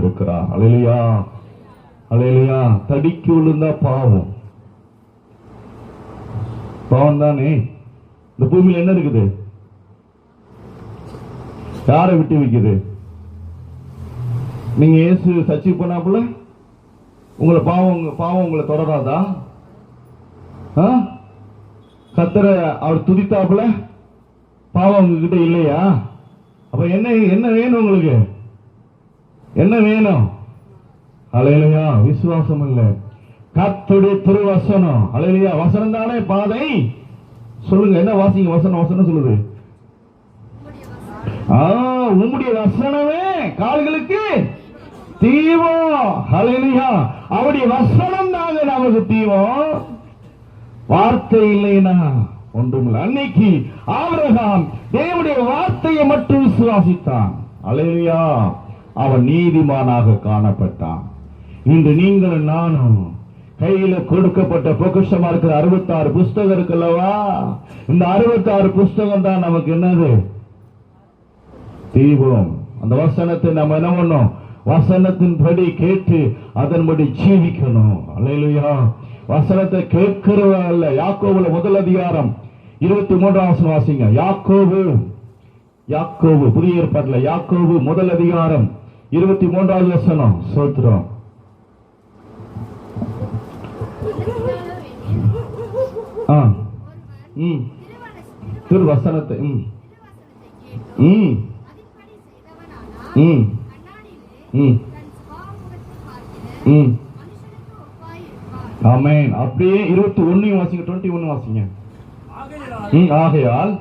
இருக்கிறார். அல்லேலூயா, அல்லேலூயா. தடிக்கு விழுந்தா பாவம், பாவம் தானே. இந்த பூமியில என்ன இருக்குது? யாரை விட்டு வைக்குது? நீங்க இயேசு சர்ச்சை பண்ணாப்புல உங்களை பாவம் உங்களை தொடராதா? கர்த்தரை அவர் துதித்தாப்புல பாவம் உங்ககிட்ட இல்லையா? அப்ப என்ன வேணும் உங்களுக்கு? என்ன வேணும்? அல்லேலூயா. விசுவாசம் இல்ல, கர்த்தருடைய திருவசனம். அல்லேலூயா. வசனம் தானே பாதை. சொல்லுங்க, என்ன வாசிங்க? வசனம் சொல்லுது. உம்முடைய வசனமே கால்களுக்கு தீபம். அல்லேலூயா. அவருடைய வசனம் தாங்க நமக்கு தீபம். வார்த்தை இல்லைன்னா ஒன்றுமில்லை. அன்னைக்கு ஆபிரகாம் தேவனுடைய வார்த்தையை மட்டும் விசுவாசித்தான். அல்லேலூயா. அவன் நீதிமானாக காணப்பட்டான். இன்று நீங்கள் நானும் கையில கொடுக்கப்பட்ட பொக்கிஷமா இருக்கிற 66 புஸ்தகம் இருக்குல்லவா? இந்த 66 புஸ்தகம் தான் நமக்கு என்னது? தீபம். அந்த வசனத்தை நம்ம என்ன பண்ணணும்? வசனத்தின்படி கேட்டு அதன்படி ஜீவிக்கணும். அல்லேலூயா. வசனத்தை கேட்கிறதா அல்ல. யாக்கோபுல முதல் அதிகாரம் 23ஆம் வசனம் வாசிங்க. யாக்கோபு புதிய ஏற்பாட்டில் யாக்கோபு முதல் அதிகாரம் 23வது வசனம். சோத்திரம். திருவசனத்தை ஆமென். அப்படியே 21 வாசிங்க. 21 வாசிங்க. ஆகையால்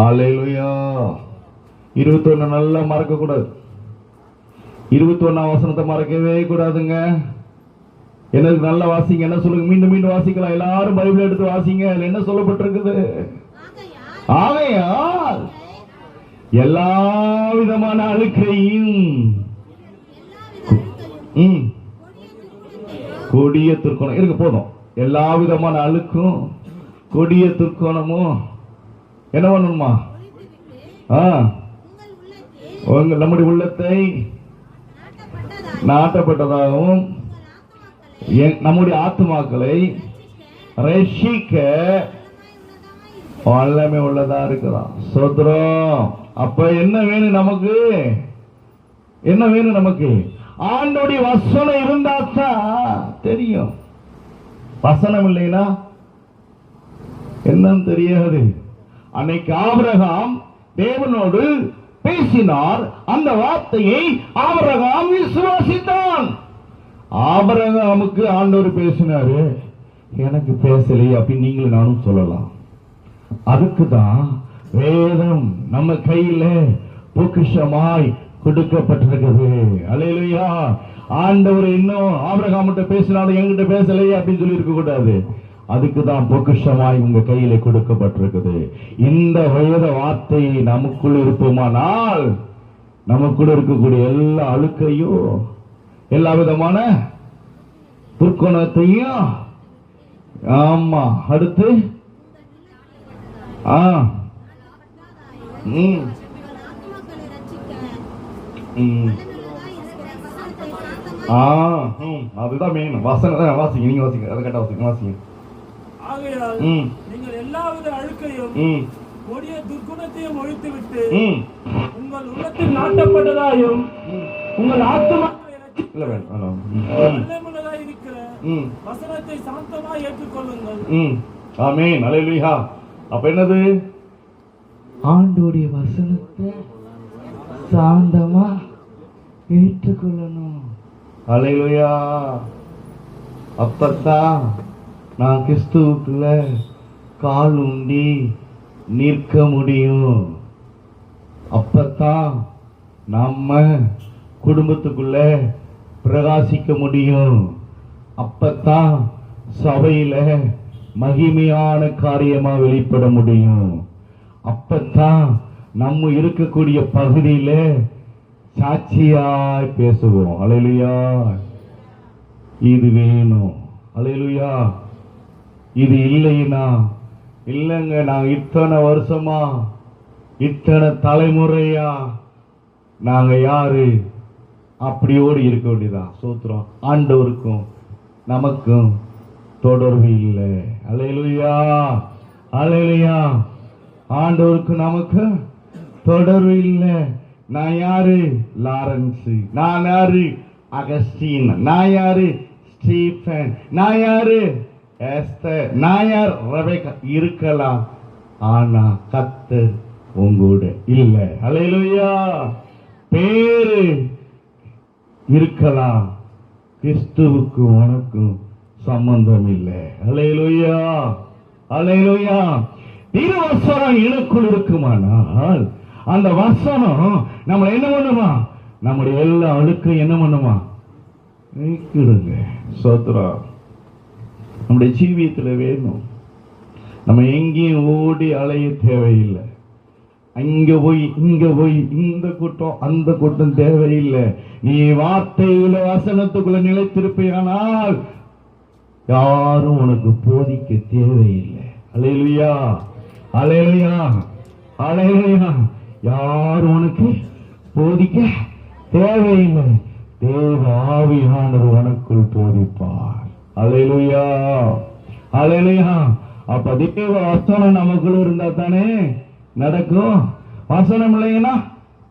அல்லேலூயா. 21 நல்லா மறக்க கூடாது. 21ஆம் வசனத்தை மறக்கவே கூடாதுங்க. எனக்கு நல்ல வாசிங்க. என்ன சொல்லுங்க? மீண்டும் வாசிக்கலாம். எல்லாரும் பைபிள் எடுத்து வாசிங்க. அதுல என்ன சொல்லப்பட்டிருக்குது? ஆகையால் எல்லா விதமான அழுக்கையும் கொடிய துர்க்கோணம் இருக்கு. போதும். எல்லா விதமான அழுக்கும் கொடிய துர்க்கோணமும் என்ன பண்ணணுமா? நம்முடைய உள்ளத்தை நாட்டப்பட்டதாகவும் நம்முடைய ஆத்துமாக்களை ரட்சிக்க வல்லமை உள்ளதா இருக்கிறான். சோத்ரம். அப்ப என்ன வேணும் நமக்கு? என்ன வேணும் நமக்கு? ஆண்டோடைய வசனம் இருந்தாத்தான் தெரியும். வசனம் இல்லைன்னா என்னன்னு தெரியாது. அன்னைக்கு ஆபிரகாம் தேவனோடு பேசினார். அந்த வார்த்தையை ஆபிரகாம் விசுவாசித்தான். ஆபிரகாமுக்கு ஆண்டவர் பேசினாரு, எனக்கு பேசலையே அப்படின்னு நீங்களும் நானும் சொல்லலாம். அதுக்குதான் வேதம் நம்ம கையில பொக்கிஷமாய் கொடுக்கப்பட்டிருக்குது. அல்லேலூயா. ஆண்டவர் இன்னும் ஆபிரகாம்கிட்ட பேசினாலும் என்கிட்ட பேசலையே அப்படின்னு சொல்லி இருக்க கூடாது. அதுக்குதான் பொக்கிஷமாய் உங்க கையில கொடுக்கப்பட்டிருக்குது. இந்த வேத வார்த்தை நமக்குள்ள இருப்போமானால் நமக்குள்ள இருக்கக்கூடிய எல்லா அழுக்கையும் எல்லா விதமான துர்க்கோணத்தையும் ஆமா அடுத்து அதுதான் மெயின். வசனம் வாசிங்க. நீங்க வாசிங்க. அதை கரெக்டா வாசிங்க. வாசிங்க. ஆகையால் நீங்கள் எல்லாவித அழுக்கையும் கொடிய துர்க்குணத்தையும் ஒழித்துவிட்டு உங்கள் உள்ளத்தில் நாட்டப்பட்டதாயும் உங்கள் ஆத்துமாக்களை இருக்கிற வசனத்தை சாந்தமாய் ஏற்றுக்கொள்ளுங்கள். ஆமென். அல்லேலூயா. அப்ப என்னது? ஆண்டோடைய வசனத்தை சாந்தமா ஏற்றுக்கொள்ளணும். அல்லேலூயா. அப்பத்தான் நான் கிறிஸ்துவுக்குள்ள கால் ஊண்டி நிற்க முடியும். அப்பத்தான் நம்ம குடும்பத்துக்குள்ள பிரகாசிக்க முடியும். அப்பத்தான் சபையில மகிமையான காரியமா வெளிப்பட முடியும். அப்பத்தான் நம்ம இருக்கக்கூடிய பகுதியில சாட்சியாய் பேசுவோம். அல்லேலூயா. இது வேணும். அல்லேலூயா. இது இல்லைன்னா இல்லைங்க, நாங்க இத்தனை வருஷமா இத்தனை தலைமுறையா நாங்க யாரு அப்படியோடு இருக்க வேண்டியதான். சோத்திரம். ஆண்டவருக்கும் நமக்கும் தொடர்பு இல்லை. அல்லேலூயா, அல்லேலூயா. ஆண்டவருக்கு நமக்கு தொடர்பு இல்லை. நான் யாரு? லாரன்ஸ். நான் யாரு? அகஸ்டின். நான் யாரு? ஸ்டீஃபன். நான் யாரு? எஸ்தர். நான் யார்? ரெபெக்கா. இருக்கலாம், ஆனா கர்த்தர் உங்களோட இல்லை. அல்லேலூயா. பேரு இருக்கலாம், கிறிஸ்துவுக்கு உனக்கும் சம்பந்தம் இல்லை. அல்லேலூயா, அல்லேலூயா. திருவசனம் எனக்குள் இருக்குமானால் அந்த வசனம் நம்மளை என்ன பண்ணுமா? நம்முடைய எல்லா அழுக்கையும் என்ன பண்ணுமா? நீக்கிடுங்க. சோத்ரா. நம்முடைய ஜீவியத்தில் வேணும். நம்ம எங்கேயும் ஓடி அலைய தேவையில்லை. அங்க போய் இங்க போய் இந்த கூட்டம் அந்த கூட்டம் தேவையில்லை. நீ வார்த்தையில வசனத்துக்குள்ள நிலைத்திருப்பீனால் யாரும் உனக்கு போதிக்க தேவையில்லை. அல்லேலூயா, அல்லேலூயா, அல்லேலூயா. யாரும் உனக்கு போதிக்க தேவையில்லை. தேவ ஆவியானவர் உனக்குள் போதிப்பார். அல்லேலூயா, அல்லேலூயா. அப்ப தேவ வசனம் நமக்குள்ள இருந்தா தானே நடக்கும். வசனம் இல்லைன்னா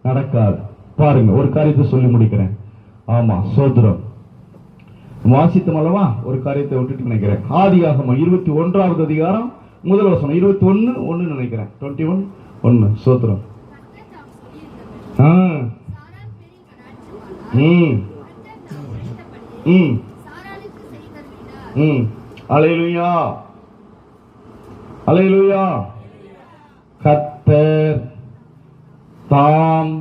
நடக்காது. பாருங்க, ஒரு காரியத்தை சொல்லி முடிக்கிறேன். ஆமா, சோதரம் வாசித்தோம் அல்லவா? ஒரு காரியத்தை விட்டுட்டு நினைக்கிறேன். ஆதியாகமம் 21வது அதிகாரம் முதல் வசனம். 21:1 நினைக்கிறேன். 21:1. சோதரம். அல்லேலூயா, அல்லேலூயா. கர்த்தர் தாம்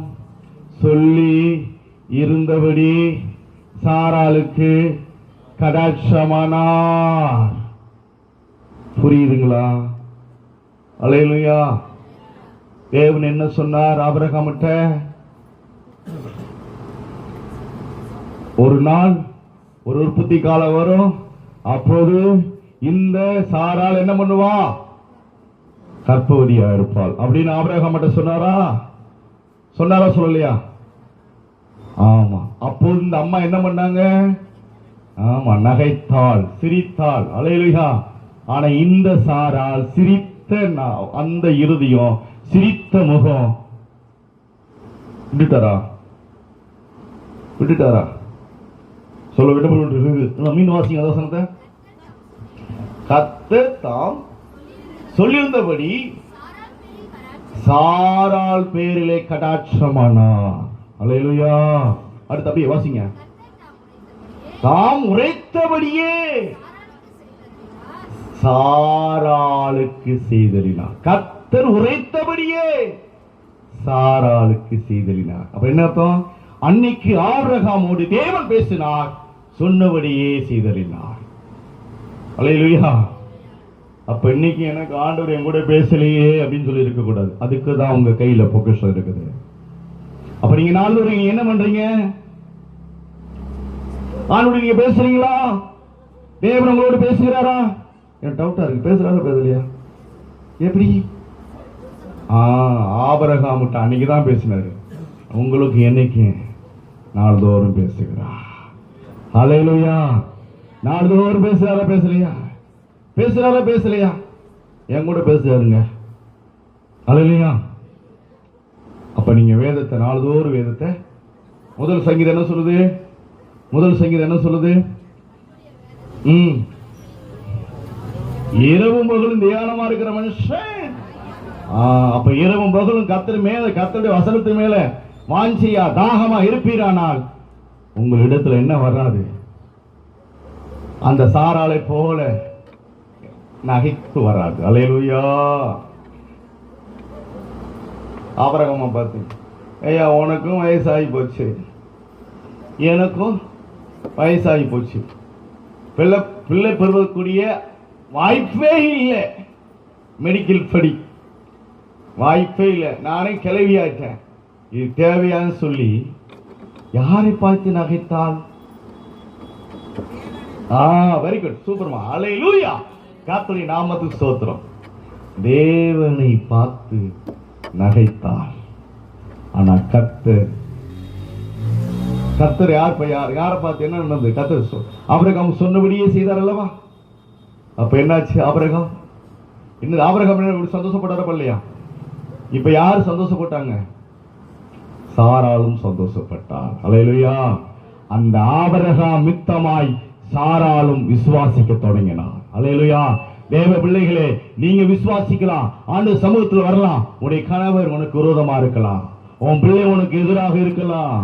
சொல்லி இருந்தபடி சாராளுக்கு கடாட்சமானார். புரியுதுங்களா? அல்லேலூயா. தேவன் என்ன சொன்னார் ஆபிரகாமிட்ட? ஒரு நாள் ஒரு உற்பத்தி காலம் வரும், அப்போது இந்த சாராள் என்ன பண்ணுவா? கர்ப்பவதியா இருப்பாள் அப்படின்னு ஆபிரகாமிட்ட சொன்னாரா? சொன்னாரா சொல்லலையா? ஆமா. அப்போது இந்த அம்மா என்ன பண்ணாங்க? ஆமா, நகைத்தாள், சிரித்தாள். அல்லேலூயா. ஆனா இந்த சாராள் சிரித்த அந்த இருதயம், சிரித்த முகம் விட்டுட்டாரா? விட்டுட்டாரா? சொல்ல விட மீன் வாசிங்க வசனத்தை. கர்த்தர் தாம் சொல்லியிருந்தபடி சாராள் பேரிலே கடாட்சமானார். அல்லேலூயா. அடுத்து அப்படியே வாசிங்க. தாம் உரைத்தபடியே சாராளுக்கு செய்தலினார். கர்த்தர் உரைத்தபடியே சாராளுக்கு செய்தலினார். அப்ப என்ன அர்த்தம்? அன்னைக்கு ஆபிரகாமோடு தேவன் பேசினார், சொன்னபடியே செய்தலினார். அல்லேலூயா. அப்ப இன்னைக்கு எனக்கு ஆண்டவர் என் கூட பேசலையே அப்படின்னு சொல்லி இருக்க கூடாது. அதுக்கு தான் உங்க கையில பொக்கிஷம் இருக்குது. அப்ப நீங்க நாலு என்ன பண்றீங்க? ஆண்டவர் நீங்க பேசுறீங்களா? தேவன் உங்களோட பேசுகிறாரா? எனக்கு டவுட்டா இருக்கு. பேசுறாரா பேசலையா? எப்படி? ஆபிரகாமிட்ட அன்னைக்கு தான் பேசினாரு. உங்களுக்கு என்னைக்கு? நாள்தோறும் பேசுகிறார். அல்லேலூயா. நாள்தோறும் பேசுறாரா பேசலையா? பேசுறாரா பேசலையா? என் கூட பேசுறாருங்க. அல்லேலூயா. அப்ப நீங்க வேதத்தை நாள்தோறும் வேதத்தை முதல் சங்கீதம் என்ன சொல்லுது? முதல் சங்கீதம் என்ன சொல்லுது? இரவும் பகலும் தியானமா இருக்கிற மனுஷன். அப்ப இரவும் பகலும் கர்த்தர் மேல, கர்த்தருடைய வசனத்து மேல வாஞ்சியா தாகமா இருப்பீரானால் உங்களிடத்துல என்ன வராது? அந்த சாராளை போல நகைப்பு வராது. அல்லேலூயா. ஆபிரகாமை பார்த்து, ஐயா உனக்கும் வயசாகி போச்சு, எனக்கும் வயசாகி போச்சு, பிள்ளை பெறுவதற்குரிய வாய்ப்பே இல்லை, மெடிக்கல் படி வாய்ப்பே இல்லை, நானே கிளவியாச்சேன், இது தேவையான்னு சொல்லி யாரை பார்த்து நகைத்தாள்? வெரி குட், சூப்பர்மா. அல்லேலூயா. கர்த்தருடைய நாமத்துக்கு ஸ்தோத்திரம். தேவனை பார்த்து நகைத்தார். ஆனா கர்த்தர் யாரை பார்த்து என்ன நடந்தது? கர்த்தர் ஆபிரகாம் சொன்னபடியே செய்தார் அல்லவா? அப்ப என்னாச்சு? ஆபிரகாம் என்ன சந்தோஷப்பட்டாரா இல்லையா? இப்ப யாரு சந்தோஷப்பட்டாங்க? சாராளும் சந்தோஷப்பட்டார். அல்லேலூயா. அந்த ஆபிரகாம் மித்தமாய் சாராளும் விசுவாசிக்க தொடங்கினார். அல்லேலூயா. தேவ பிள்ளைகளே, நீங்க விசுவாசிக்கலாம், ஆண்டவர் சமூகத்தில் வரலாம். உன்னுடைய கணவர் உனக்கு விரோதமா இருக்கலாம், உன் பிள்ளை உனக்கு எதிராக இருக்கலாம்,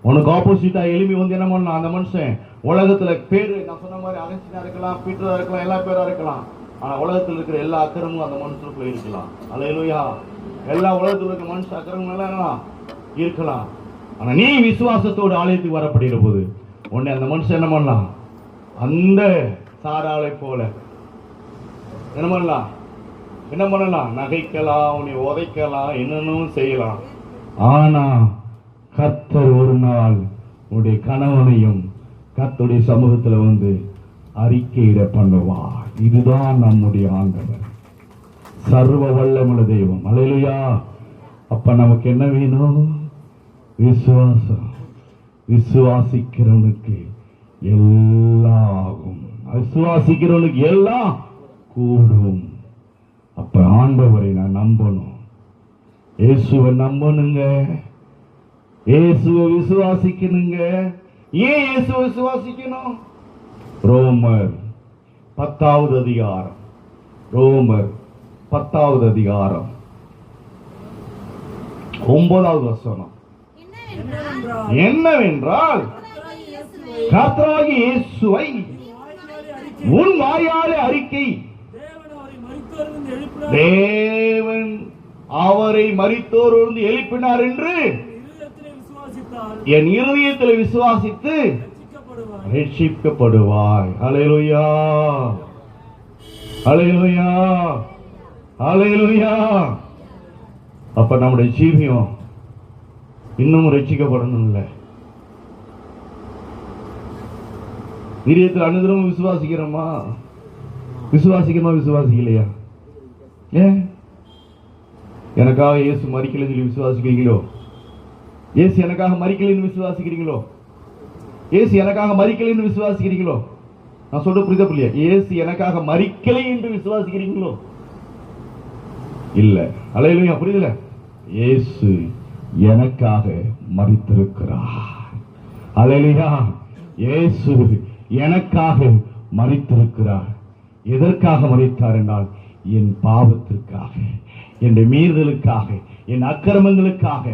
உனக்கு ஆப்போசிட்டா எளிமை வந்து என்ன பண்ணலாம்? அந்த மனுஷன் உலகத்துல பேரு நான் சொன்ன மாதிரி அகஸ்டினா இருக்கலாம், பீட்டரா இருக்கலாம், எல்லா பேரா இருக்கலாம். ஆனா உலகத்தில் இருக்கிற எல்லா அக்கிரமும் அந்த மனுஷனுக்குள்ள இருக்கலாம். அல்லேலூயா. எல்லா உலகத்தில் இருக்கிற மனுஷ அக்கிரமும் எல்லாம் இருக்கலாம். ஆனா நீ விசுவாசத்தோடு ஆலயத்துக்கு வரப்படுகிற போது உன்னை அந்த மனுஷன் என்ன பண்ணலாம்? அந்த சாராளை போல என்ன பண்ணலாம்? நகைக்கலாம், உன்னை உதைக்கலாம், என்னன்னு செய்யலாம். ஆனா கர்த்தர் ஒரு நாள் உன்னுடைய கணவனையும் கர்த்தருடைய சமூகத்துல வந்து அறிக்கையிட பண்ணுவார். இதுதான் நம்முடைய ஆண்டவர், சர்வ வல்லமுள்ள தெய்வம். அல்லேலூயா. அப்ப நமக்கு என்ன வேணும்? விசுவாசம். விசுவாசிக்கிறவனுக்கு எல்லாம் ஆகும், விசுவாசிக்கிறவனுக்கு எல்லாம் கூடும். அப்ப ஆண்டவரை நான் நம்பணும், இயேசுவை நம்பணுங்க, இயேசுவை விசுவாசிக்கணுங்க. ஏன் இயேசுவை விசுவாசிக்கணும்? ரோமர் 10வது அதிகாரம், ரோமர் 10வது அதிகாரம் 9வது வசனம் என்னவென்றால், கர்த்தராகிய இயேசுவை உன் வாயாலே அறிக்கை, தேவன் அவரை மரித்தோரிலிருந்து எழுப்பினார் என்று என் இருதயத்தில் விசுவாசித்து ரட்சிக்கப்படுவாய். அல்லேலூயா. அல்லேலூயா. அல்லேலூயா. அப்ப நம்முடைய ஜீவியம் இன்னும் ரட்சிக்கப்படணும். இல்ல, இதயத்தில் அனுதினமும் விசுவாசிக்கிறோமா? விசுவாசிக்கலையா? ஏன் எனக்காக இயேசு மரிக்கலைன்னு சொல்லி விசுவாசிக்கிறீங்களோ? இயேசு எனக்காக மரிக்கலைன்னு விசுவாசிக்கிறீங்களோ? இயேசு எனக்காக மரிக்கலைன்னு விசுவாசிக்கிறீங்களோ? நான் சொல்ற புரியுதா புரியல? இயேசு எனக்காக மரிக்கலை என்று விசுவாசிக்கிறீங்களோ? இல்ல. அல்லேலூயா. புரியுதுல? இயேசு எனக்காக மரித்திருக்கிறார். அல்லேலூயா. இயேசு எனக்காக மரித்திருக்கிறார். எதற்காக மரித்தார் என்றால், என் பாவத்திற்காக, என் மீறுதலுக்காக, என் அக்கிரமங்களுக்காக,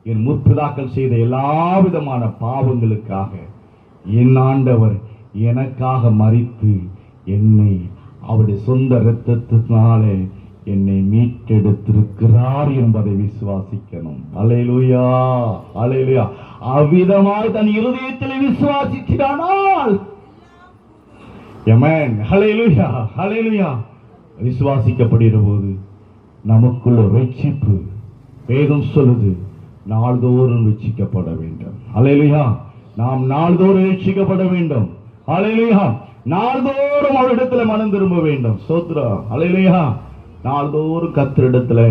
என் முற்பிதாக்கள் செய்த எல்லா விதமான பாவங்களுக்காக என் ஆண்டவர் எனக்காக மரித்து என்னை அவருடைய சொந்த இரத்தத்தினாலே என்னை மீட்டெடுத்திருக்கிறார் என்பதை விசுவாசிக்கணும். அல்லேலூயா. அல்லேலூயா. அவ்விதமாய் தன் இருதயத்தில் விசுவாசிக்கிறானால், ஆமென். அல்லேலூயா. அல்லேலூயா. விசுவாசிக்கப்படுகிற போது நமக்குள்ள ரட்சிப்பு, வேதம் சொல்லுது, நாள்தோறும் ரட்சிக்கப்பட வேண்டும். அல்லேலூயா. நாம் நாள்தோறும் ரட்சிக்கப்பட வேண்டும். அல்லேலூயா. நாள்தோறும் அவரிடத்துல மனம் திரும்ப வேண்டும். ஸ்தோத்திரம். அல்லேலூயா. நாள்தோறும் கர்த்தரிடத்துல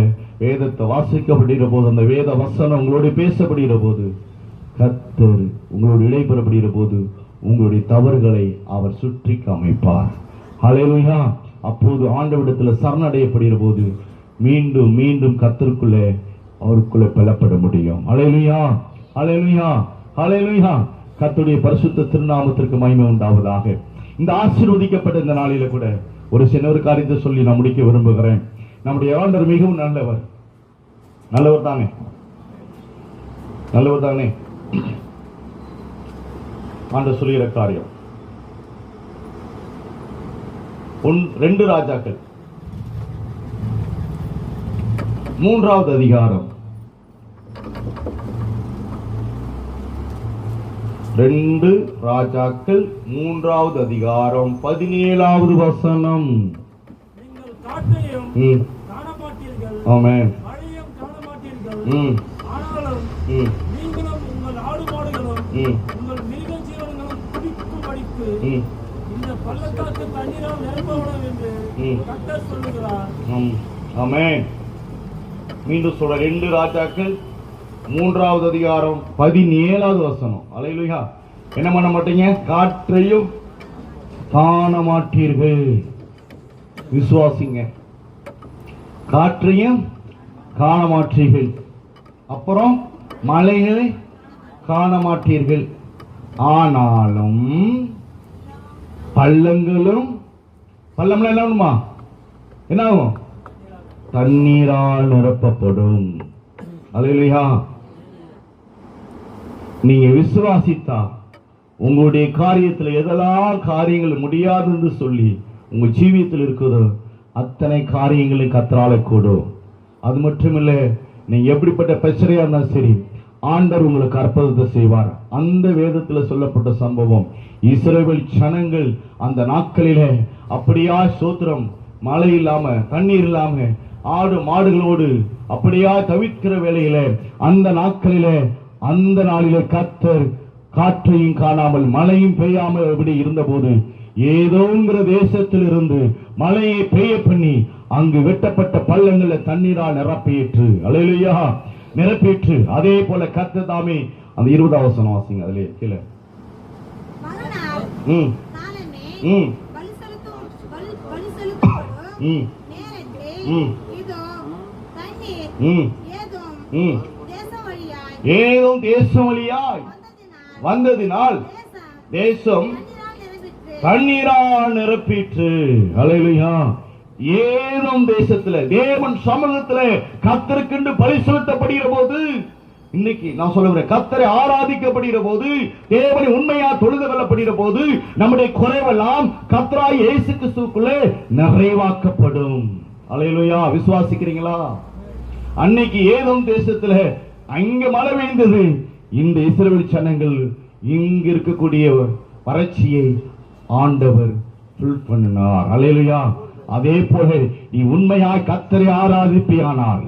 வேதத்தை வாசிக்கப்படுகிற போது, அந்த வேத வசனம் உங்களோட பேசப்படுகிற போது, கர்த்தர் உங்களோடு இடைபெறப்படுகிற போது உங்களுடைய தவறுகளை அவர் சுற்றி காமிப்பார். அல்லேலூயா. அப்போது ஆண்டவரிடத்துல சரணடையப்படுகிற போது மீண்டும் மீண்டும் கர்த்தருக்குள்ளே அவருக்குள்ளே பெறப்பட முடியும். அல்லேலூயா. அல்லேலூயா. அல்லேலூயா. கர்த்தருடைய பரிசுத்த திருநாமத்திற்கு மகிமை உண்டாவதாக. இந்த ஆசீர்வதிக்கப்பட்ட இந்த நாளில கூட ஒரு சின்ன ஒரு காரியத்தை சொல்லி நான் முடிக்க விரும்புகிறேன். நம்முடைய ஆண்டவர் மிகவும் நல்லவர். நல்லவர் தானே? நல்லவர் தானே? ஆண்டவர் சொல்லுகிற காரியம் 2 ராஜாக்கள் 3வது அதிகாரம் 2 ராஜாக்கள் 3வது அதிகாரம் 17வது வசனம். நீங்கள் காட்டையும் காணமாட்டீர்கள், ஆமென். மழையும் காணமாட்டீர்கள். ஆனாலும் நீங்களும் உங்கள் ஆடு மாடுகளும் உங்கள் மிருக ஜீவன்களும் குடிக்கும்படி காணும்படிக்கு இந்த பள்ளத்தாக்கு தண்ணீரால் நிரப்பப்படும் என்று கர்த்தர் சொல்லுகிறார். ஆமென். மீண்டும் சொல்ற 2 ராஜாக்கள் 3வது அதிகாரம் 17வது வசனம். அல்லேலூயா. என்ன பண்ண மாட்டீங்க? காற்றையும் காண மாட்டீர்கள். விசுவாசிங்க. காற்றையும் காண மாட்டீர்கள். அப்புறம் மலைகளை காண மாட்டீர்கள். ஆனாலும் பள்ளங்களும் பள்ளம்ல என்ன ஆகுமா? என்ன ஆகும்? தண்ணீரால் நிரப்பப்படும். அல்லேலூயா. நீங்க விசுவாசித்தா உங்களுடைய காரியத்தில் எதெல்லாம் காரியங்கள் முடியாது என்று சொல்லி உங்க ஜீவியத்தில் இருக்குதோ அத்தனை காரியங்களை கர்த்தரால கூடும். அது மட்டுமில்ல, நீங்க எப்படிப்பட்ட பிரச்சனையா இருந்தாலும் சரி, ஆண்டவர் உங்களுக்கு அற்புதத்தை செய்வார். அந்த வேதத்தில் சொல்லப்பட்ட சம்பவம், இஸ்ரவேல் ஜனங்கள் அந்த நாட்களிலே அப்படியா சோத்திரம், மழை இல்லாம தண்ணீர் இல்லாம ஆடு மாடுகளோடு அப்படியா தவிக்கிற வேளையில அந்த நாட்களிலே அந்த நாளிலே கர்த்தர் காற்றையும் காணாமல் மழையும் பெய்யாமல் எப்படி இருந்தபோது ஏதோங்கிற தேசத்தில் இருந்து மழையை பெய்ய பண்ணி அங்கு வெட்டப்பட்ட பள்ளங்களை தண்ணீரால் நிரப்பிற்று. அல்லேலூயா. நிரப்பிற்று. அதே போல கர்த்தர் தாமே அந்த 20வது வசனம் வாசிங்க. அதிலே கீழே ஏதும் தேசம் வழியாய் வந்ததினால் தேசம் தண்ணீரால் நிரப்பிற்று. அல்லேலூயா. ஏதும் தேசத்துல தேவன் சமூகத்துல கர்த்தருக்கென்று பலி செலுத்தப்படுகிற போது, இன்னைக்கு நான் சொல்லுகிறேன், கர்த்தரை ஆராதிக்கப்படுகிற போது, தேவனை உண்மையா தொழுது கொள்ளப்படுகிற போது நம்முடைய குறைவெல்லாம் கர்த்தராய் இயேசு கிறிஸ்துவுக்குள்ளே நிறைவாக்கப்படும். அல்லேலூயா. விசுவாசிக்கிறீங்களா? அன்னைக்கு ஏதும் தேசத்துல அங்க மழை பெய்ந்தது. இந்த இஸ்ரவேல் ஜனங்கள் இங்க இருக்கக்கூடிய வறட்சியை ஆண்டவர் ஃபுல் பண்ணினார். அல்லேலூயா. அதே போல நீ உண்மையாய் கர்த்தரை ஆராதிப்பியானால்,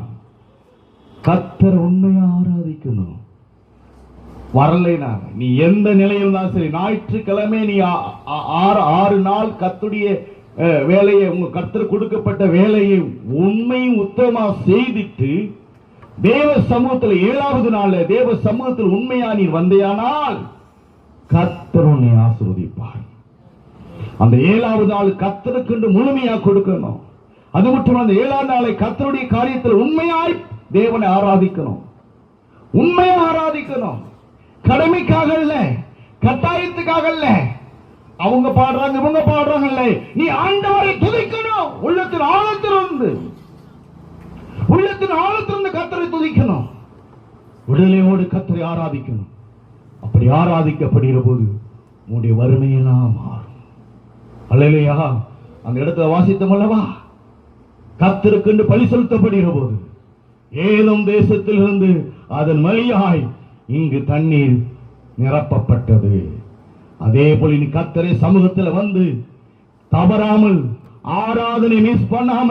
கர்த்தர் உண்மையா ஆராதிக்கணும். வரலைனா நீ எந்த நிலையில் இருந்தாலும் சரி, ஞாயிற்றுக்கிழமை நீ 6 நாள் கர்த்தருடைய வேலையை, உங்க கர்த்தர் கொடுக்கப்பட்ட வேலையை உண்மையும் உத்தமமா செய்துட்டு தேவ சமூகத்தில் 7வது நாள்ல தேவ சமூகத்தில் உண்மையா நீ வந்தேயானால் கர்த்தர் உன்னை ஆசீர்வதிப்பார். அந்த 7வது நாள் கர்த்தருக்கு முழுமையா கொடுக்கணும். அது மட்டும் அந்த 7வது நாளை கர்த்தருடைய காரியத்தில் உண்மையாய் தேவனை ஆராதிக்கணும். உண்மையா ஆராதிக்கணும். கடமைக்காக இல்ல, கட்டாயத்துக்காக இல்ல. அவங்க பாடுறாங்க இவங்க பாடுறாங்க இல்ல, நீ ஆண்டவரை துதிக்கணும். உள்ளத்தின் ஆழத்திலிருந்து கர்த்தரை துதிக்கணும். விடுதலையோடு கர்த்தரை ஆராதிக்கணும். அப்படி ஆராதிக்கப்படுகிற போது உன்னுடைய வறுமையெல்லாம் மாறும். அல்லேலூயா. அந்த இடத்துல வாசித்தோம் அல்லவா, கர்த்தருக்கென்று பலி செலுத்தப்படுகிற போது ஏதும் தேசத்திலிருந்து அதன் வழியாய் இங்கு தண்ணீர் நிரப்பப்பட்டது. அதே போல நீ கர்த்தரை சமூகத்தில் வந்து தவறாமல் ஆராதனை மிஸ் பண்ணாம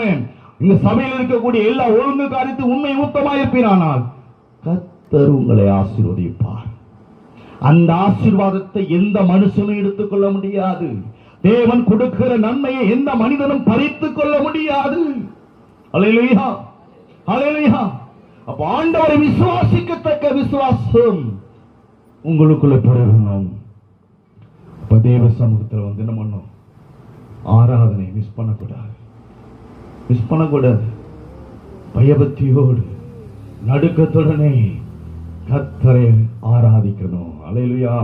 இந்த சபையில் இருக்கக்கூடிய எல்லா ஒழுங்கு காரியத்து உண்மை ஊத்தமாயிருப்பானால் கர்த்தர் உங்களை ஆசீர்வதிப்பார். அந்த ஆசீர்வாதத்தை எந்த மனுஷனும் எடுத்துக்கொள்ள முடியாது. தேவன் கொடுக்கிற நன்மையை எந்த மனிதனும் பறித்துக் கொள்ள முடியாது. அல்லேலூயா. அல்லேலூயா. அப்ப ஆண்டவரை விசுவாசிக்கத்தக்க விசுவாசம் உங்களுக்குள்ள பெறணும். அப்ப தேவ சமூகத்தில் வந்து என்ன பண்ணும்? ஆராதனை மிஸ் பண்ணக்கூடாது. மிஸ் பண்ணக்கூடாது. பயபக்தியோடு நடுக்கத்துடனே கர்த்தரை ஆராதிக்கணும். அல்லேலூயா.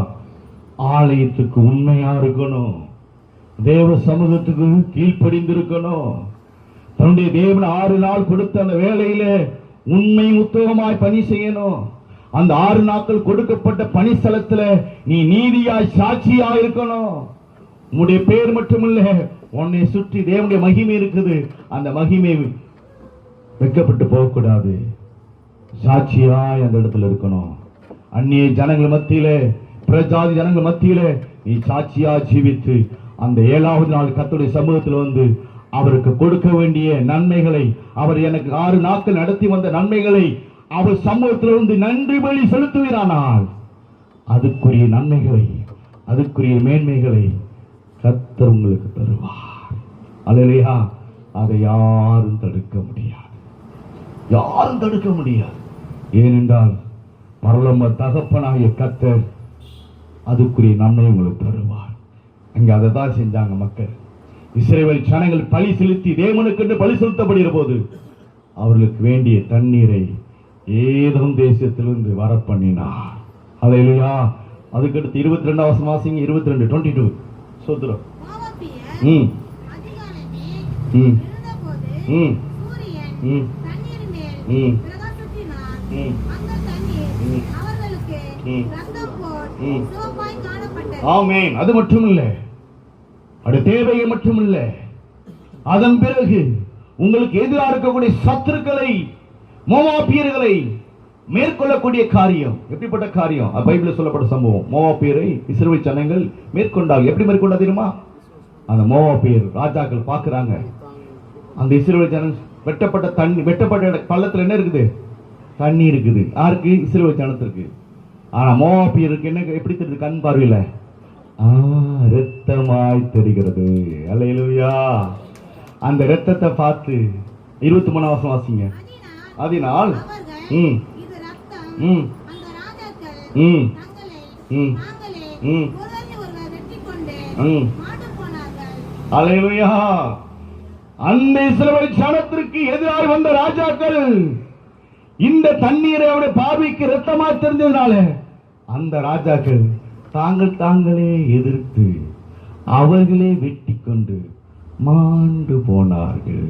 ஆலயத்துக்கு உண்மையா இருக்கணும். தேவ சமூகத்துக்கு கீழ்ப்படிந்திருக்கணும். தன்னுடைய தேவன் 6 நாள் கொடுத்த அந்த வேலையில உண்மை உத்தமமாய் பணி செய்யணும். அந்த 6 நாட்கள் கொடுக்கப்பட்ட பணிஸ்தலத்துல நீ நீதியாய் சாட்சியா இருக்கணும். உன்னுடைய பேர் மட்டுமில்ல, உன்னை சுற்றி தேவனுடைய மகிமை இருக்குது. அந்த மகிமை வெட்கப்பட்டு போகக்கூடாது. சாட்சியாய் அந்த இடத்துல இருக்கணும். அந்நிய ஜனங்கள் மத்தியில, பிரஜாதி ஜனங்கள் மத்தியில நீ சாட்சியா ஜீவித்து அந்த 7வது நாள் கர்த்தருடைய சமூகத்தில் வந்து அவருக்கு கொடுக்க வேண்டிய நன்மைகளை, அவர் எனக்கு 6 நாட்கள் நடத்தி வந்த நன்மைகளை அவர் சமூகத்தில் வந்து நன்றி பலி செலுத்துகிறானால் அதுக்குரிய நன்மைகளை அதுக்குரிய மேன்மைகளை கர்த்தர் உங்களுக்கு தருவார். அல்லேலூயா. அதை யாரும் தடுக்க முடியாது, யாரும் தடுக்க முடியாது. ஏனென்றால் பரலோக தகப்பனாகிய கர்த்தர் அதுக்குரிய நன்மை உங்களுக்கு தருவார். அங்கே அதை தான் செஞ்சாங்க மக்கள். இஸ்ரவேல் ஜனங்கள் பலி செலுத்தி தேவனுக்கென்று பலி செலுத்தப்படுகிற போது அவர்களுக்கு வேண்டிய தண்ணீரை ஏதோம் தேசத்திலிருந்து வர பண்ணினார். அல்லேலூயா. அதுக்கடுத்து 22 வசனம் வாசிங்க. 22 22 சோத்திரம். ம் ம் ம் ம் ம் ஆமென். அது மட்டும் இல்லை, அது தேவையை மட்டும் இல்லை, அதன் பிறகு உங்களுக்கு எதிராக இருக்கக்கூடிய சத்துருக்களை, மோவாபியர்களை மேற்கொள்ளக்கூடிய காரியம். எப்படிப்பட்ட காரியம்? பைபிளில் சொல்லப்பட்ட சம்பவம். மோவாபியரை இஸ்ரவேல் ஜனங்கள் மேற்கொண்டாங்க. எப்படி மேற்கொண்டா தெரியுமா? அந்த மோவாபியர் ராஜாக்கள் பார்க்கிறாங்க, அந்த இஸ்ரவேல் ஜனம் வெட்டப்பட்ட தண்ணி, வெட்டப்பட்ட பள்ளத்தில் என்ன இருக்குது? தண்ணி இருக்குது. யாருக்கு? இஸ்ரவேல் ஜனத்திற்கு. ஆனா மோவாபியருக்கு என்ன எப்படி தெரியுது? கண் பார்வையில இரத்தமாய் தெரிகிறது. அல்லேலூயா. அந்த இரத்தத்தை பார்த்து 23 வசனம் வாசிங்க. அதனால் ம் ம் ம் ம் ம் ம் அல்லேலூயா. அந்த இஸ்ரவேல் ஜனத்திற்கு எதிராக வந்த ராஜாக்கள் இந்த தண்ணீரை அவருடைய பார்வைக்கு இரத்தமாக தெரிஞ்சதுனால அந்த ராஜாக்கள் தாங்களே எதிர்த்து அவர்களே வெட்டி கொண்டு மாண்டு போனார்கள்.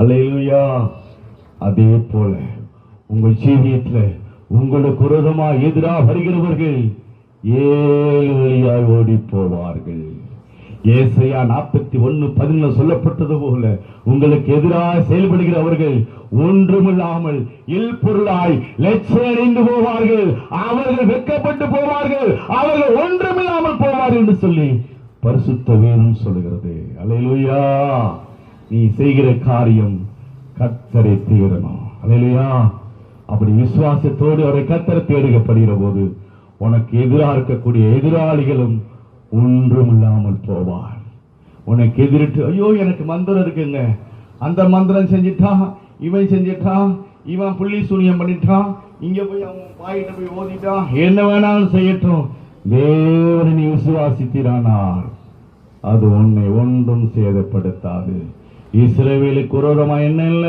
அல்லேலூயா. அதே போல உங்கள் ஜீவியத்தில் உங்களுக்கு விரோதமாக எதிராக வருகிறவர்கள் 7 வழியாய் ஓடி போவார்கள். ஏசாயா 41:11 சொல்லப்பட்டது போல உங்களுக்கு எதிராக செயல்படுகிறவர்கள் ஒன்றுமில்லாமல் இல்பொருளாய் லட்சணிந்து போவார்கள். அவர்கள் வெட்கப்பட்டு போவார்கள், அவர்கள் ஒன்றுமில்லாமல் போவார்கள் என்று சொல்லி பரிசுத்த வேதம் சொல்லுகிறது. அல்லேலூயா. நீ செய்கிற காரியம் கர்த்தரை தேடணும். அல்லேலூயா. அப்படி விசுவாசத்தோடு அவரை கர்த்தரை தேடுகப்படுகிற போது உனக்கு எதிராக இருக்கக்கூடிய எதிராளிகளும் ஒன்றும் இல்லாமல் போவார். உனக்கு எதிரிட்டு ஐயோ எனக்கு மந்திரம் இருக்குங்க, அந்த மந்திரம் செஞ்சிட்டான், இவன் செஞ்சிட்டான், இவன் புள்ளி சூனியம் பண்ணிட்டான், இங்க போய் அவன் பாயிட்ட போய் ஓதிட்டான், என்ன வேணாலும் செய்யட்டும், தேவனை நீ விசுவாசித்திரானார் அது உன்னை ஒன்றும் சேதப்படுத்தாது. இஸ்ரவேலுக்கு விரோதமா என்ன இல்ல?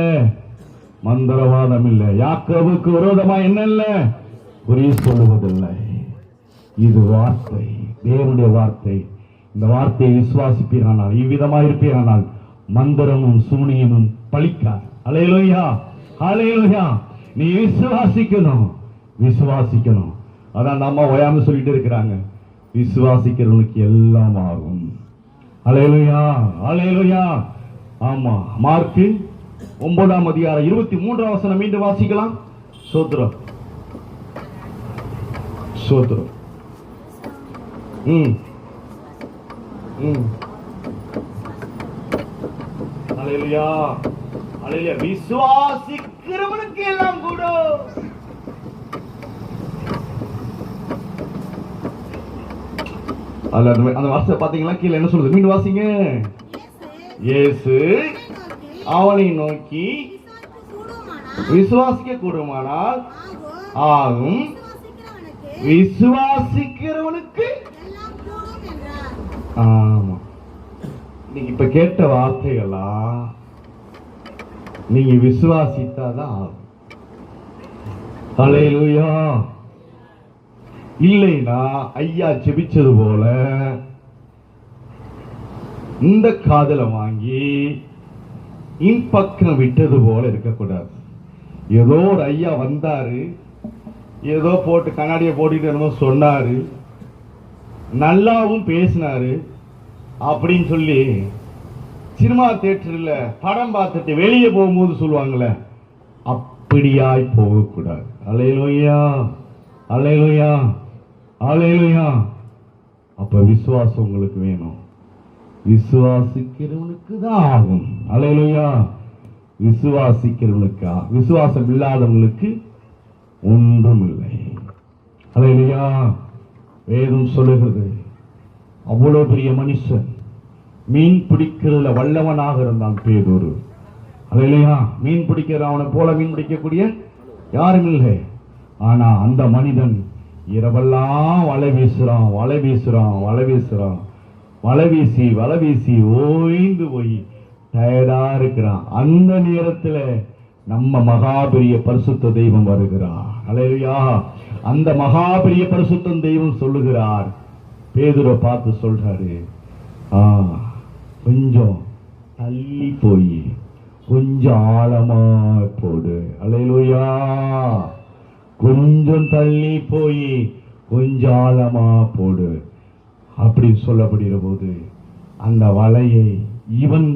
மந்திரவாதம் இல்லை. யாக்கோபுக்கு விரோதமா என்ன இல்ல? குறி சொல்லுவதில்லை. இது வார்த்தை, தேவனுடைய வார்த்தை. இந்த வார்த்தையை விசுவாசிப்பீரானால், இவ்விதமா இருப்பீரானால் மந்திரமும் சூனியமும் பலிக்காது. அல்லேலூயா. அல்லேலூயா. நீ விசுவாசிக்கணும், விசுவாசிக்கணும். அதான் நம்ம ஓயாம சொல்லிட்டு இருக்கிறாங்க, விசுவாசிக்கிறவனுக்கு எல்லாம் ஆகும். அல்லேலூயா. அல்லேலூயா. ஆமா. மார்க் 9:23 மீண்டும் வாசிக்கலாம். சோத்ரம் சோத்ரம். அல்லேலூயா. அல்லேலூயா. விசுவாசிக்கிறவனுக்கு எல்லாம் கூட. அந்த வார்த்தை பாத்தீங்களா? கீழே என்ன சொல்லுது? மீண்டும் வாசிங்க. இயேசு அவனை நோக்கி விசுவாசிக்க கூடுமானால் ஆகும், விசுவாசிக்கிறவனுக்கு. ஆமா. நீங்க இப்ப கேட்ட வார்த்தைகளா நீங்க விசுவாசித்தாதான் ஆகும். அல்லேலூயா. இல்லைனா ஐயா ஜெபிச்சது போல இந்த காதல வாங்கி இன்பக்கம் விட்டது போல இருக்கக்கூடாது. ஏதோ ஒரு ஐயா வந்தாரு, ஏதோ போட்டு கண்ணாடியை போட்டுட்டு என்னமோ சொன்னாரு, நல்லாவும் பேசினாரு அப்படின்னு சொல்லி சினிமா தியேட்டர்ல படம் பார்த்துட்டு வெளியே போகும்போது சொல்லுவாங்களே, அப்படியாய் போகக்கூடாது. அல்லேலூயா. அல்லேலூயா. அல்லேலூயா. அப்ப விசுவாசம் உங்களுக்கு வேணும். விசுவாசிக்கிறவனுக்கு தான் ஆகும். அல்லேலூயா. விசுவாசிக்கிறவனுக்கா? விசுவாசம் இல்லாதவங்களுக்கு ஒன்றும் இல்லை. அல்லேலூயா. வேதம் சொல்லுகிறது, அவ்வளவு பெரிய மனுஷன், மீன் பிடிக்கிறதுல வல்லவனாக இருந்தான் பேதுரு. அல்லேலூயா. மீன் பிடிக்கிற அவனை போல மீன் பிடிக்கக்கூடிய யாரும் இல்லை. ஆனா அந்த மனிதன் இரவெல்லாம் வலை வீசுறான், வலை வீசுறான், வலை வீசுறான், வலை வீசி வலை வீசி ஓய்ந்து போய் டயர்டா இருக்கிறான். அந்த நேரத்துல நம்ம மகாபெரிய பரிசுத்த தெய்வம் வருகிறார். அல்லேலூயா. அந்த மகாபெரிய பரிசுத்த தெய்வம் சொல்லுகிறார், பேதுரை பார்த்து சொல்றாரு, கொஞ்சம் தள்ளி போய் கொஞ்சம் ஆழமா போடு. அல்லேலூயா. கொஞ்சம் தள்ளி போய் கொஞ்சம் ஆழமா போடு அப்படி சொல்லப்படுகிற போது அந்த வலையை இவன்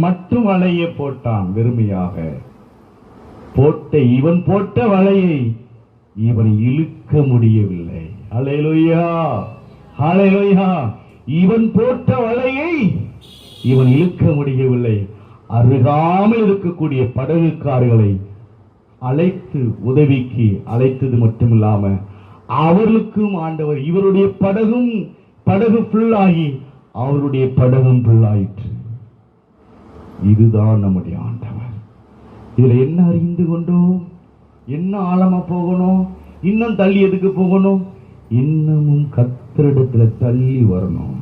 மட்டும் வலையை போட்டான். வெறுமையாக இவன் போட்ட வலையை இவன் இழுக்க முடியவில்லை. அல்லேலூயா, அல்லேலூயா. இவன் போட்ட வலையை இவன் இழுக்க முடியவில்லை. அருகாமல் இருக்கக்கூடிய படகுக்காரர்களை அழைத்து உதவிக்கு அழைத்தது மட்டுமில்லாம அவர்களுக்கும் ஆண்டவர் இவருடைய படகு ஃபுல்லாகி அவருடைய படகும் ஃபுல்லாயிற்று. இதுதான் நம்முடைய ஆண்டவர். இதுல என்ன அறிந்து கொண்டோம்? என்ன ஆழமா போகணும்? இன்னும் தள்ளி எதுக்கு போகணும்? இன்னமும் கர்த்தரிடத்துல தள்ளி வரணும்.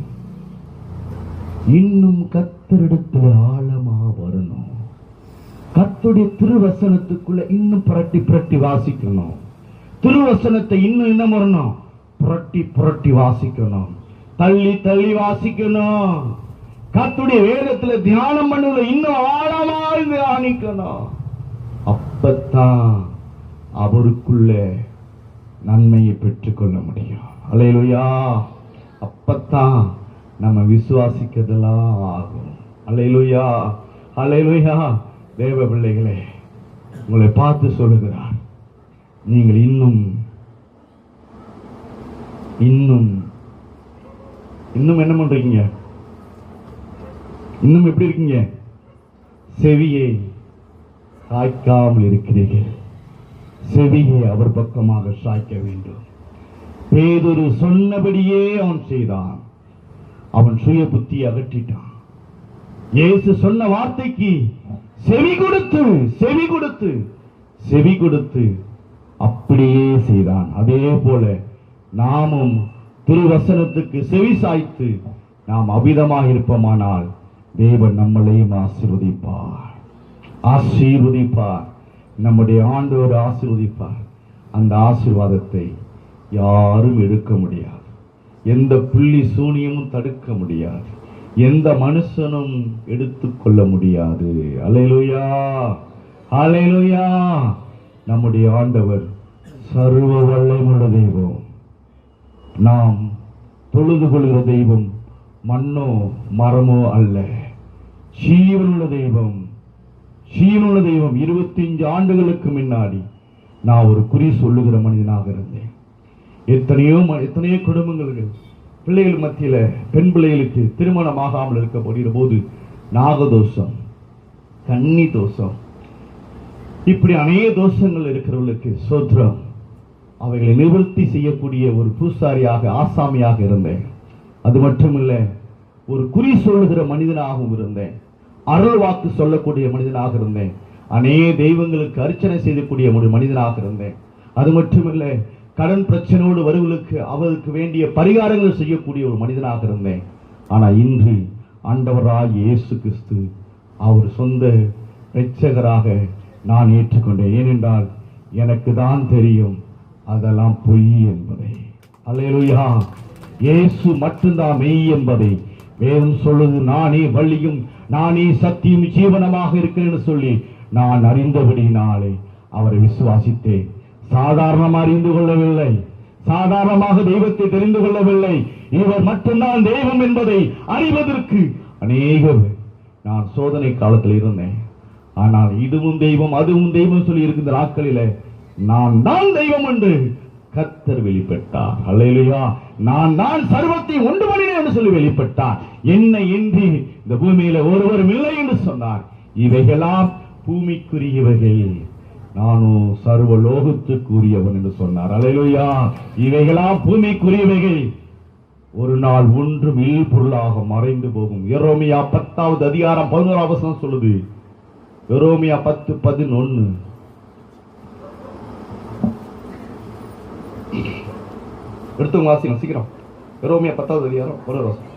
இன்னும் கர்த்தரிடத்துல ஆழமா வரணும். கர்த்தருடைய திருவசனத்துக்குள்ள இன்னும் புரட்டி புரட்டி வாசிக்கணும். திருவசனத்தை இன்னும் என்ன வரணும்? புரட்டி புரட்டி வாசிக்கணும். தள்ளி தள்ளி வாசிக்கணும். கர்த்தருடைய வேதத்துல தியானம் பண்ணுவதை இன்னும் ஆழமாக தியானிக்கணும். அப்பத்தான் அவருக்குள்ள நன்மையை பெற்றுக்கொள்ள முடியும். அல்லேலூயா. அப்பத்தான் நம்ம விசுவாசிக்கிறதெல்லாம் ஆகும். அல்லேலூயா, அல்லேலூயா. தேவ பிள்ளைகளே, உங்களை பார்த்து சொல்லுகிறார், நீங்கள் இன்னும் இன்னும் இன்னும் என்ன பண்றீங்க? இன்னும் எப்படி இருக்கீங்க? செவியை சாய்க்காமல் இருக்கிறீர்கள். செவியை அவர் பக்கமாக சாய்க்க வேண்டும். பேதுரு சொன்னபடியே அவன் செய்தான். அவன் சுய புத்தி அகற்றிட்டான். இயேசு சொன்ன வார்த்தைக்கு செவி கொடுத்து அப்படியே செய்தான். அதே போல நாமும் திருவசனத்துக்கு செவி சாய்த்து நாம் அபிதமாக இருப்போமானால் தேவன் நம்மளையும் ஆசீர்வதிப்பார். நம்முடைய ஆண்டவர் ஆசீர்வதிப்பார். அந்த ஆசீர்வாதத்தை யாரும் எடுக்க முடியாது. எந்த புள்ளி சூனியமும் தடுக்க முடியாது. எந்த மனுஷனும் எடுத்துக்கொள்ள முடியாது. அல்லேலூயா, அல்லேலூயா. நம்முடைய ஆண்டவர் சர்வ வல்லமையுள்ள தெய்வம். நாம் தொழுது கொள்கிற தெய்வம் மண்ணோ மரமோ அல்ல, ஜீவனுள்ள தெய்வம். ஜீவனுள்ள தெய்வம். 25 ஆண்டுகளுக்கு முன்னாடி நான் ஒரு குறி சொல்லுகிற மனிதனாக இருந்தேன். எத்தனையோ குடும்பங்களுக்கு பிள்ளைகள் மத்தியில பெண் பிள்ளைகளுக்கு திருமணம் ஆகாமல் இருக்கப்படுகிற போது நாகதோஷம், கன்னி தோஷம், இப்படி அநேக தோஷங்கள் இருக்கிறவர்களுக்கு சோத்ரம் அவைகளை நிவர்த்தி செய்யக்கூடிய ஒரு பூசாரியாக, ஆசாமியாக இருந்தேன். அது மட்டுமில்ல, ஒரு குறி சொல்லுகிற மனிதனாகவும் இருந்தேன். அருள் வாக்கு சொல்லக்கூடிய மனிதனாக இருந்தேன். அநேக தெய்வங்களுக்கு அர்ச்சனை செய்யக்கூடிய ஒரு மனிதனாக இருந்தேன். அது மட்டுமில்ல, கடன் பிரச்சனையோடு வருவர்களுக்கு அவருக்கு வேண்டிய பரிகாரங்கள் செய்யக்கூடிய ஒரு மனிதனாக இருந்தேன். ஆனா இன்று ஆண்டவராய் இயேசு கிறிஸ்து அவர் சொந்த இரட்சகராக நான் ஏற்றுக்கொண்டேன். ஏனென்றால் எனக்கு தான் தெரியும் அதெல்லாம் பொய் என்பதை. அல்லேலூயா. இயேசு மட்டும்தான் மெய் என்பதை வேதம் சொல்லுது. நானே வழியும் நானே சத்தியம் ஜீவனமாக இருக்கிறேன்னு சொல்லி நான் அறிந்தபடினாலே அவரை விசுவாசித்தேன். சாதாரணமாக அறிந்து கொள்ளவில்லை, சாதாரணமாக தெய்வத்தை தெரிந்து கொள்ளவில்லை. இவர் மட்டும்தான் தெய்வம் என்பதை அறிவதற்கு அநேகர் நான் சோதனை காலத்தில் இருந்தேன். ஆனால் இதுவும் தெய்வம் அதுவும் தெய்வம் சொல்லி இருக்கின்ற நாட்களில நான் தான் தெய்வம் என்று கர்த்தர் வெளிப்பட்டார். அல்லேலூயா. நான் தான் சர்வத்தை உண்டு பண்ணினேன் என்று சொல்லி வெளிப்பட்டார். என்னை இன்றி இந்த பூமியில ஒருவரும் இல்லை என்று சொன்னார். இவைகளாம் பூமிக்குரியவைகள், நானும் சர்வ லோகத்துக்குரியவன் என்று சொன்னார். அல்லேலூயா. இவைகளாம் பூமிக்குரியவைகள், ஒரு நாள் ஒன்றும் பொருளாக மறைந்து போகும். எரோமியா 10வது அதிகாரம் 11வது வசனம் சொல்லுது. எரோமியா 10:11. எடுத்து வாசிங்க சீக்கிரம். எரோமியா 10வது அதிகாரம் 11வது வசனம்.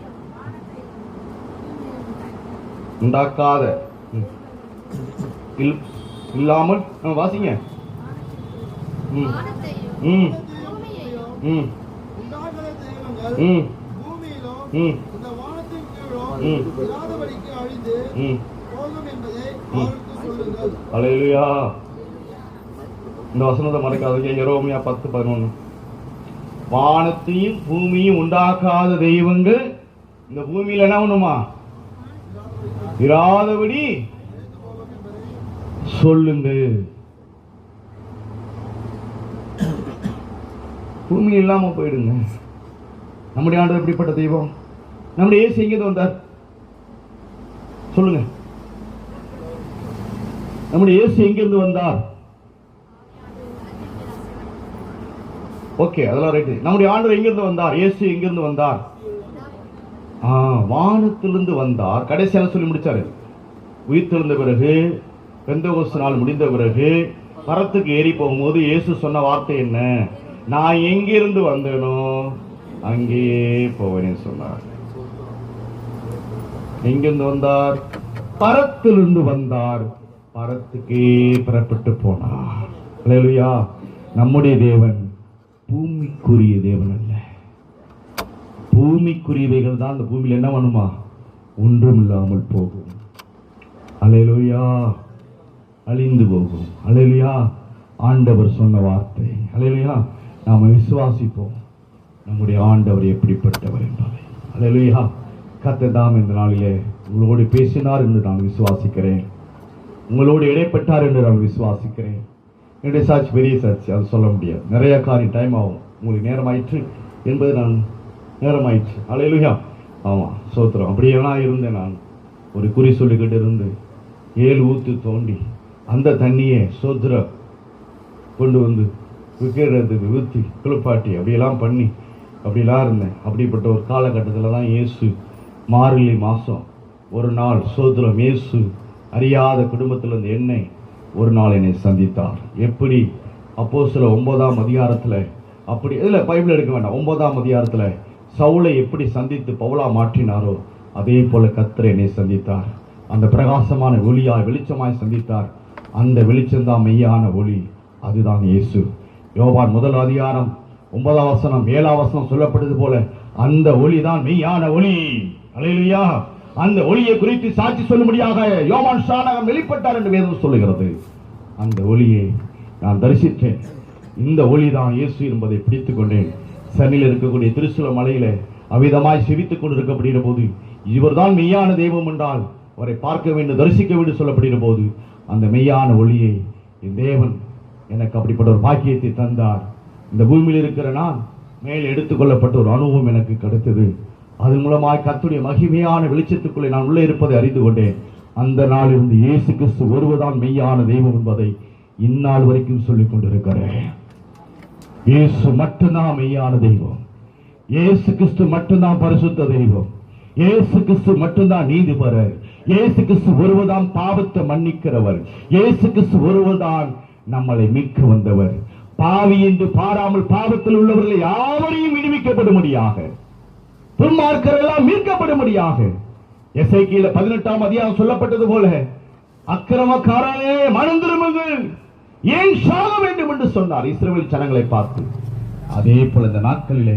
உண்டாக்காத இல்லாமல் வாசிங்க. அல்லேலூயா. இந்த வசனத்தை மறக்காதீங்க. எரோமியா 10:11. வானத்தையும் பூமியும் உண்டாக்காத தெய்வங்கள் இந்த பூமியில என்ன பண்ணுமா? இராதபடி சொல்லுங்க. பூமி இல்லாம போயிடுங்க. நம்முடைய ஆண்டவர் எப்படிப்பட்ட தெய்வம்? நம்முடைய இயேசு எங்கிருந்து வந்தார் சொல்லுங்க. நம்முடைய இயேசு எங்கிருந்து வந்தார்? ஓகே, அதெல்லாம் ரைட்டு. நம்முடைய ஆண்டவர் எங்கிருந்து வந்தார்? இயேசு எங்கிருந்து வந்தார்? வானத்திலிருந்து வந்தார். கடைசியாக சொல்லி முடிச்சாரு. உயிர்த்தெழுந்த பிறகு, பெந்தெகோஸ்து நாள் முடிந்த பிறகு பரத்துக்கு ஏறி போகும்போது இயேசு சொன்ன வார்த்தை என்ன? நான் எங்கிருந்து வந்தேனோ அங்கே போவேன்னு சொன்னார். எங்கிருந்து வந்தார்? பரத்திலிருந்து வந்தார். பரத்துக்கே புறப்பட்டு போனார். அல்லேலூயா. நம்முடைய தேவன் பூமிக்குரிய தேவன் அல்ல. பூமிக்குரியவைகள் தான் அந்த பூமியில் என்ன பண்ணுமா? ஒன்றும் இல்லாமல் போகும். அல்லேலூயா. அழிந்து போகும். அல்லேலூயா. ஆண்டவர் சொன்ன வார்த்தை. அல்லேலூயா. நாம விசுவாசிப்போம் நம்முடைய ஆண்டவர் எப்படிப்பட்டவர் என்பதை. அல்லேலூயா. கர்த்தர் தாம் இந்த நாளிலே உங்களோடு பேசினார் என்று நான் விசுவாசிக்கிறேன். உங்களோடு இடைப்பட்டார் என்று நான் விசுவாசிக்கிறேன். என்னுடைய சாட்சி பெரிய சாட்சி, அது சொல்ல முடியாது. நிறைய காரியம் டைம் ஆகும். உங்களுக்கு நேரம் ஆயிற்று என்பது நான் நேரம் ஆயிடுச்சு. அல்லேலூயா. ஆமாம், சோத்திரம். அப்படியெல்லாம் இருந்தேன். நான் ஒரு குறி சொல்லிக்கிட்டு இருந்து 7 ஊத்து தோண்டி அந்த தண்ணியை சோத்திரம் கொண்டு வந்து விற்கிறதுக்கு ஊற்றி குளிப்பாட்டி அப்படியெல்லாம் பண்ணி அப்படிலாம் இருந்தேன். அப்படிப்பட்ட ஒரு காலகட்டத்தில் தான் இயேசு மார்கழி மாதம் ஒரு நாள் சோத்திரம் இயேசு அறியாத குடும்பத்தில் இருந்த என்னை ஒரு நாள் என்னை சந்தித்தார். எப்படி? அப்போஸ்தலர் 9ஆம் அதிகாரத்தில் அப்படி இதில் பைபிள் எடுக்க வேண்டாம். 9ஆம் அதிகாரத்தில் சவுலை எப்படி சந்தித்து பவுலா மாற்றினாரோ அதே போல கர்த்தர் என்னை சந்தித்தார். அந்த பிரகாசமான ஒளியாய் வெளிச்சமாய் சந்தித்தார். அந்த வெளிச்சம்தான் மெய்யான ஒளி. அதுதான் இயேசு. யோவான் 1 அதிகாரம் 9ஆம் வசனம் 7ஆம் வசனம் சொல்லப்பட்டது போல அந்த ஒளி தான் மெய்யான ஒளி. அல்லேலூயா. அந்த ஒளியை குறித்து சாட்சி சொல்லும்படியாக யோவான் ஸ்நானகன் வெளிப்பட்டார் என்று வேதம் சொல்லுகிறது. அந்த ஒளியை நான் தரிசித்தேன். இந்த ஒளி தான் இயேசு என்பதை பிடித்துக் கொண்டேன். சன்னில் இருக்கக்கூடிய திருச்சூல மலையில அவ்விதமாய் செவித்துக் கொண்டிருக்கப்படுகிற போது இவர்தான் மெய்யான தெய்வம் என்றால் அவரை பார்க்க வேண்டும், தரிசிக்க வேண்டும் சொல்லப்படுகிற போது அந்த மெய்யான ஒளியை என் தேவன் எனக்கு அப்படிப்பட்ட ஒரு பாக்கியத்தை தந்தார். இந்த பூமியில் இருக்கிற நான் மேல் எடுத்துக்கொள்ளப்பட்ட ஒரு அனுபவம் எனக்கு கிடைத்தது. அதன் மூலமாய் கர்த்தருடைய மகிமையான வெளிச்சத்துக்குள்ளே நான் உள்ளே இருப்பதை அறிந்து கொண்டேன். அந்த நாளிலிருந்து இயேசு கிறிஸ்து ஒருவர்தான் மெய்யான தெய்வம் என்பதை இந்நாள் வரைக்கும் சொல்லிக் கொண்டிருக்கிறேன். இயேசு மட்டும்தான் மெய்யான தெய்வம். இயேசு கிறிஸ்து மட்டும்தான் பரிசுத்த தெய்வம். இயேசு கிறிஸ்து மட்டும்தான் நீதிபரர். இயேசு கிறிஸ்து ஒருவர்தான் பாவத்தை மன்னிக்கிறவர். இயேசு கிறிஸ்து ஒருவர்தான் நம்மளை மீட்க வந்தவர். பாவி என்று பாராமல் பாவத்தில் உள்ளவர்களை யாவரையும் விடுவிக்கப்படும்படியாக, துன்மார்க்கரெல்லாம் மீட்கப்படும்படியாக எசேக்கியேல் 18ஆம் அதிகாரம் சொல்லப்பட்டது போல அக்கிரமக்காரனே மனம் திரும்புங்கள், ஏன் சாக வேண்டும் என்று சொன்னார் இஸ்ரவேல் ஜனங்களை பார்த்து. அதே போல இந்த நாட்களிலே